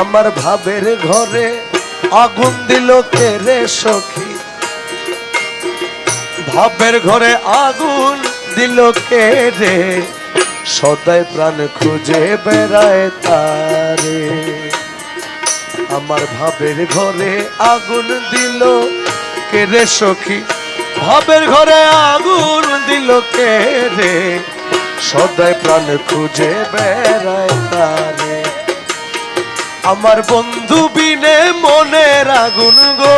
আমার ভাবের ঘরে আগুন দিল কে রে সখী, ভাবের ঘরে আগুন দিল কে রে, সদাই প্রাণ খুঁজে বেড়ায় তারে। আমার ভাবের ঘরে আগুন দিল কে রে সখী, ভাবের ঘরে আগুন দিল কে রে, সদাই প্রাণ খুঁজে বেড়ায় তারে। আমার বন্ধু বিনে মনের আগুন গো,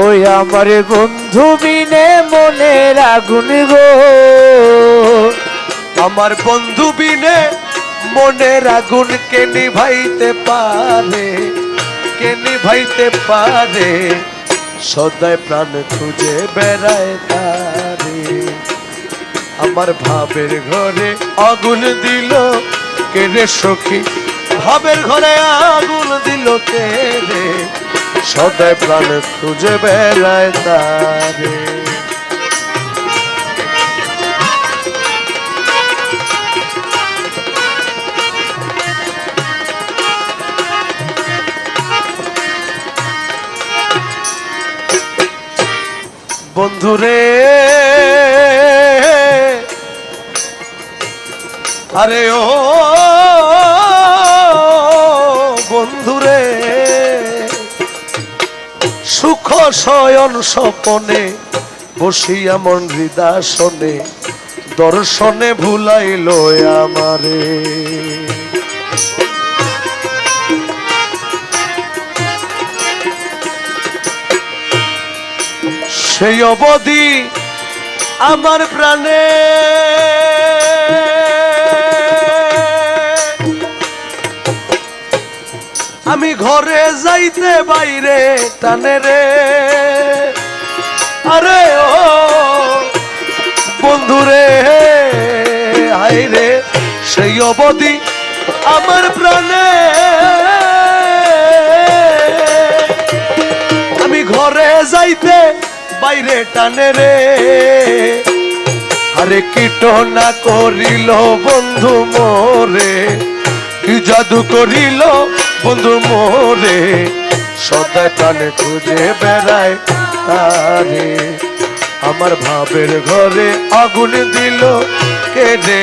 ওই আমার বন্ধু বিনে মনের আগুন গো, আমার বন্ধু বিনে মনের আগুন কে নিভাইতে পারে, কে নিভাইতে পারে, সদাই প্রাণ খুঁজে বেড়ায় তারে। আমার ভাবের ঘরে আগুন দিল কে রে সখী, ভাবের ঘরে আগুন দিল কে রে, সদাই প্রাণ খুঁজে বেড়ায় তারে। বন্ধুরে আরে ও বন্ধুরে, সুখ শয়ন স্বপনে বসিয়া মন হৃদাসনে, দর্শনে ভুলাইল আমারে। সেই অবধি আমার প্রাণে আমি ঘরে যাইতে বাইরে টানে রে, আরে ও বন্ধুরে হাই রে, সেই অবধি আমার প্রাণে আমি ঘরে যাইতে বাইরে টানে রে। আরে কীটনা করিল বন্ধু মোরে, কি জাদু করিল বন্ধু মোরে, সদাই প্রাণে খুঁজে বেড়ায় তারে। আমার ভাবের ঘরে আগুন দিল কে রে,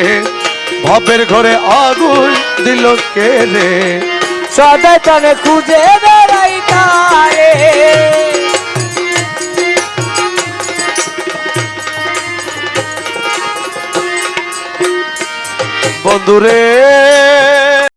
ভাবের ঘরে আগুন দিল কে রে, সদাই প্রাণে খুঁজে বেড়াই তারে। বন্ধুরে